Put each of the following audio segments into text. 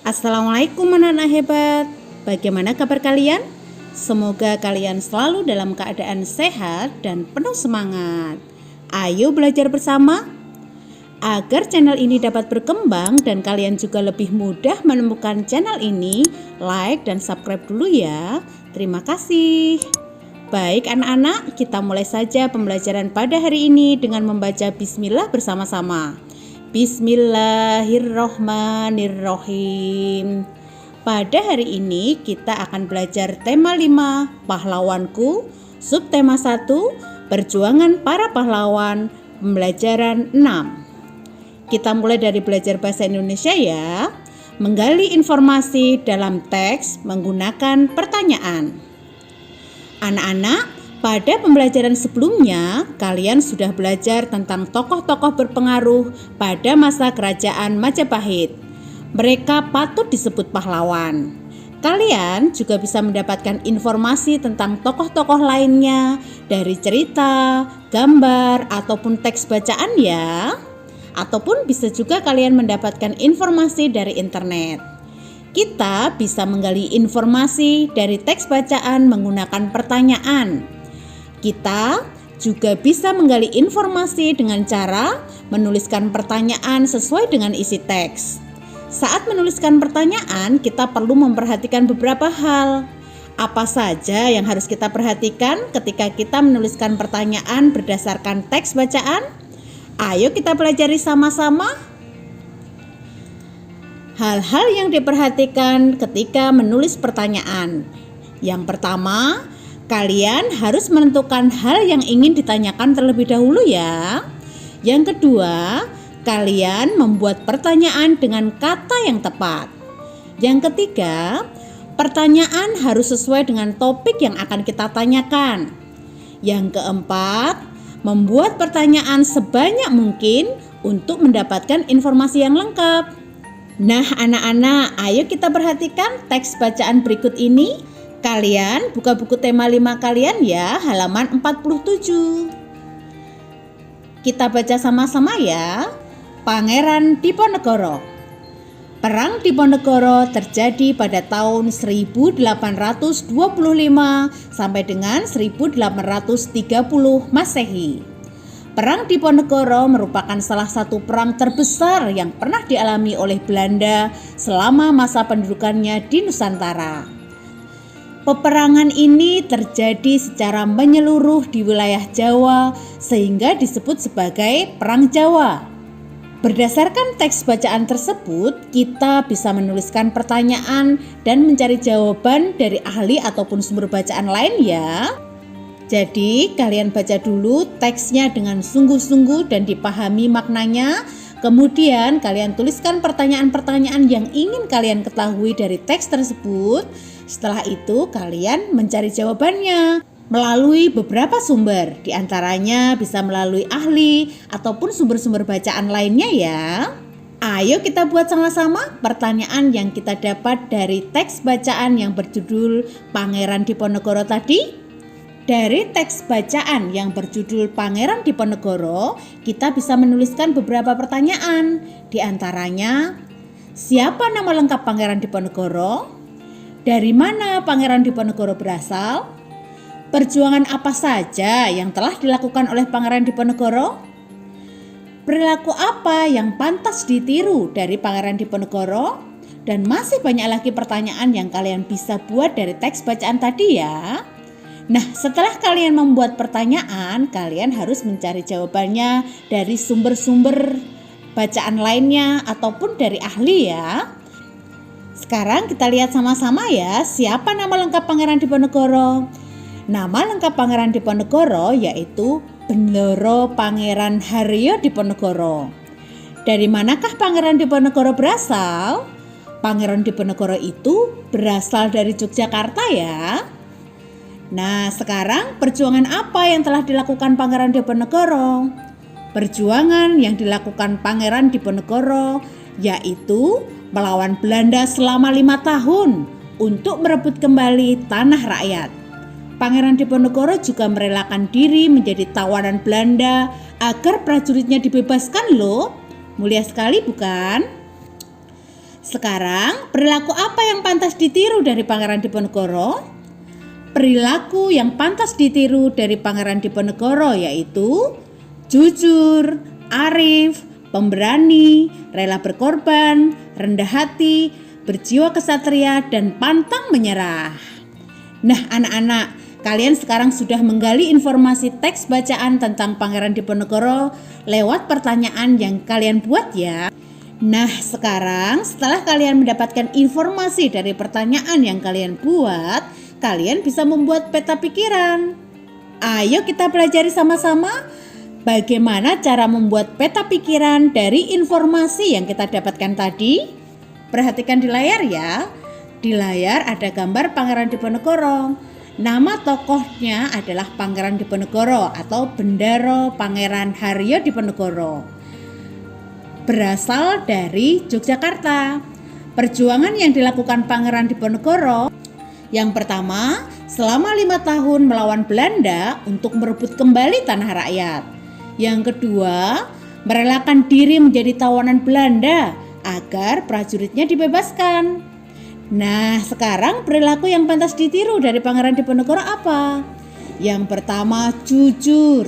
Assalamualaikum anak-anak hebat. Bagaimana kabar kalian? Semoga kalian selalu dalam keadaan sehat dan penuh semangat. Ayo belajar bersama. Agar channel ini dapat berkembang dan kalian juga lebih mudah menemukan channel ini, like dan subscribe dulu ya. Terima kasih. Baik anak-anak, kita mulai saja pembelajaran pada hari ini dengan membaca Bismillah bersama-sama. Bismillahirrohmanirrohim. Pada hari ini kita akan belajar tema 5, pahlawanku, subtema 1, perjuangan para pahlawan, pembelajaran 6. Kita mulai dari belajar bahasa Indonesia ya. Menggali informasi dalam teks menggunakan pertanyaan. Anak-anak, pada pembelajaran sebelumnya, kalian sudah belajar tentang tokoh-tokoh berpengaruh pada masa kerajaan Majapahit. Mereka patut disebut pahlawan. Kalian juga bisa mendapatkan informasi tentang tokoh-tokoh lainnya dari cerita, gambar, ataupun teks bacaan ya. Ataupun bisa juga kalian mendapatkan informasi dari internet. Kita bisa menggali informasi dari teks bacaan menggunakan pertanyaan. Kita juga bisa menggali informasi dengan cara menuliskan pertanyaan sesuai dengan isi teks. Saat menuliskan pertanyaan, kita perlu memperhatikan beberapa hal. Apa saja yang harus kita perhatikan ketika kita menuliskan pertanyaan berdasarkan teks bacaan? Ayo kita pelajari sama-sama. Hal-hal yang diperhatikan ketika menulis pertanyaan. Yang pertama, kalian harus menentukan hal yang ingin ditanyakan terlebih dahulu ya. Yang kedua, kalian membuat pertanyaan dengan kata yang tepat. Yang ketiga, pertanyaan harus sesuai dengan topik yang akan kita tanyakan. Yang keempat, membuat pertanyaan sebanyak mungkin untuk mendapatkan informasi yang lengkap. Nah anak-anak, ayo kita perhatikan teks bacaan berikut ini. Kalian buka buku tema 5 kalian ya, halaman 47. Kita baca sama-sama ya. Pangeran Diponegoro. Perang Diponegoro terjadi pada tahun 1825 sampai dengan 1830 Masehi. Perang Diponegoro merupakan salah satu perang terbesar yang pernah dialami oleh Belanda selama masa pendudukannya di Nusantara. Peperangan ini terjadi secara menyeluruh di wilayah Jawa sehingga disebut sebagai Perang Jawa. Berdasarkan teks bacaan tersebut, kita bisa menuliskan pertanyaan dan mencari jawaban dari ahli ataupun sumber bacaan lain ya. Jadi kalian baca dulu teksnya dengan sungguh-sungguh dan dipahami maknanya. Kemudian kalian tuliskan pertanyaan-pertanyaan yang ingin kalian ketahui dari teks tersebut. Setelah itu kalian mencari jawabannya melalui beberapa sumber. Di antaranya bisa melalui ahli ataupun sumber-sumber bacaan lainnya ya. Ayo kita buat sama-sama pertanyaan yang kita dapat dari teks bacaan yang berjudul Pangeran Diponegoro tadi. Dari teks bacaan yang berjudul Pangeran Diponegoro, kita bisa menuliskan beberapa pertanyaan. Di antaranya, siapa nama lengkap Pangeran Diponegoro? Dari mana Pangeran Diponegoro berasal? Perjuangan apa saja yang telah dilakukan oleh Pangeran Diponegoro? Perilaku apa yang pantas ditiru dari Pangeran Diponegoro? Dan masih banyak lagi pertanyaan yang kalian bisa buat dari teks bacaan tadi ya. Nah, setelah kalian membuat pertanyaan, kalian harus mencari jawabannya dari sumber-sumber bacaan lainnya ataupun dari ahli ya. Sekarang kita lihat sama-sama ya, siapa nama lengkap Pangeran Diponegoro? Nama lengkap Pangeran Diponegoro yaitu Bendoro Pangeran Haryo Diponegoro. Dari manakah Pangeran Diponegoro berasal? Pangeran Diponegoro itu berasal dari Yogyakarta ya. Nah, sekarang perjuangan apa yang telah dilakukan Pangeran Diponegoro? Perjuangan yang dilakukan Pangeran Diponegoro yaitu melawan Belanda selama 5 tahun untuk merebut kembali tanah rakyat. Pangeran Diponegoro juga merelakan diri menjadi tawanan Belanda agar prajuritnya dibebaskan loh. Mulia sekali bukan? Sekarang, perilaku apa yang pantas ditiru dari Pangeran Diponegoro? Perilaku yang pantas ditiru dari Pangeran Diponegoro yaitu jujur, arif, pemberani, rela berkorban, rendah hati, berjiwa kesatria, dan pantang menyerah. Nah, anak-anak, kalian sekarang sudah menggali informasi teks bacaan tentang Pangeran Diponegoro lewat pertanyaan yang kalian buat ya. Nah, sekarang setelah kalian mendapatkan informasi dari pertanyaan yang kalian buat, kalian bisa membuat peta pikiran. Ayo kita pelajari sama-sama bagaimana cara membuat peta pikiran dari informasi yang kita dapatkan tadi. Perhatikan di layar ya. Di layar ada gambar Pangeran Diponegoro. Nama tokohnya adalah Pangeran Diponegoro atau Bendaro Pangeran Haryo Diponegoro. Berasal dari Yogyakarta. Perjuangan yang dilakukan Pangeran Diponegoro yang pertama, selama 5 tahun melawan Belanda untuk merebut kembali tanah rakyat. Yang kedua, merelakan diri menjadi tawanan Belanda agar prajuritnya dibebaskan. Nah, sekarang perilaku yang pantas ditiru dari Pangeran Diponegoro apa? Yang pertama, jujur,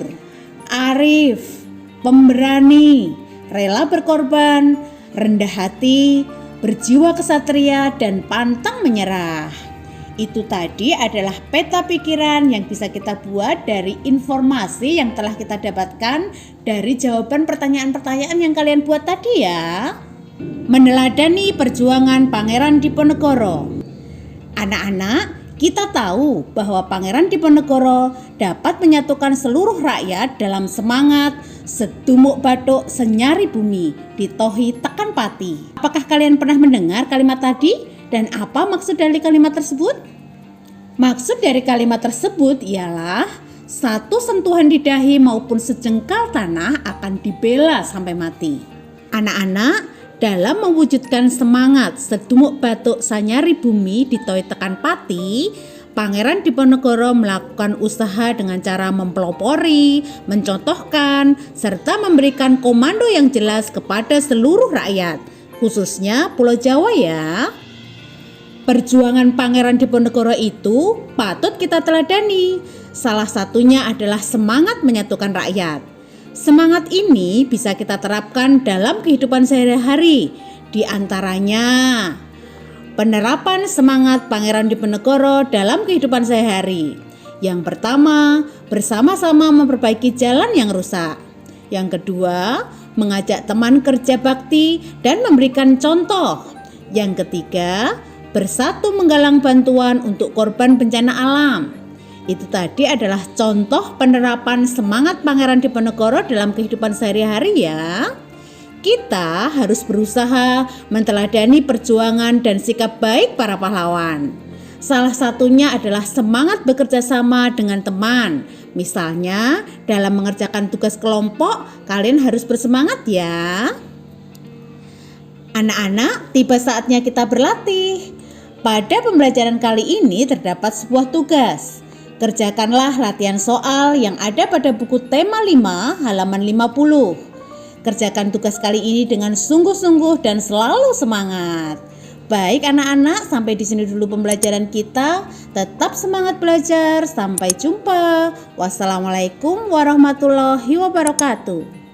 arif, pemberani, rela berkorban, rendah hati, berjiwa kesatria, dan pantang menyerah. Itu tadi adalah peta pikiran yang bisa kita buat dari informasi yang telah kita dapatkan dari jawaban pertanyaan-pertanyaan yang kalian buat tadi ya. Meneladani perjuangan Pangeran Diponegoro. Anak-anak, kita tahu bahwa Pangeran Diponegoro dapat menyatukan seluruh rakyat dalam semangat sedumuk bathuk senyari bumi, ditohi tekan pati. Apakah kalian pernah mendengar kalimat tadi? Dan apa maksud dari kalimat tersebut? Maksud dari kalimat tersebut ialah satu sentuhan di dahi maupun sejengkal tanah akan dibela sampai mati. Anak-anak, dalam mewujudkan semangat sedumuk bathuk sanyari bumi ditohi tekan pati, Pangeran Diponegoro melakukan usaha dengan cara mempelopori, mencontohkan, serta memberikan komando yang jelas kepada seluruh rakyat, khususnya Pulau Jawa ya. Perjuangan Pangeran Diponegoro itu patut kita teladani. Salah satunya adalah semangat menyatukan rakyat. Semangat ini bisa kita terapkan dalam kehidupan sehari-hari. Di antaranya, penerapan semangat Pangeran Diponegoro dalam kehidupan sehari-hari. Yang pertama, bersama-sama memperbaiki jalan yang rusak. Yang kedua, mengajak teman kerja bakti dan memberikan contoh. Yang ketiga, bersatu menggalang bantuan untuk korban bencana alam. Itu tadi adalah contoh penerapan semangat Pangeran Diponegoro dalam kehidupan sehari-hari ya. Kita harus berusaha menteladani perjuangan dan sikap baik para pahlawan. Salah satunya adalah semangat bekerja sama dengan teman. Misalnya dalam mengerjakan tugas kelompok, kalian harus bersemangat ya. Anak-anak, tiba saatnya kita berlatih. Pada pembelajaran kali ini terdapat sebuah tugas. Kerjakanlah latihan soal yang ada pada buku tema 5 halaman 50. Kerjakan tugas kali ini dengan sungguh-sungguh dan selalu semangat. Baik anak-anak, sampai di sini dulu pembelajaran kita. Tetap semangat belajar. Sampai jumpa. Wassalamualaikum warahmatullahi wabarakatuh.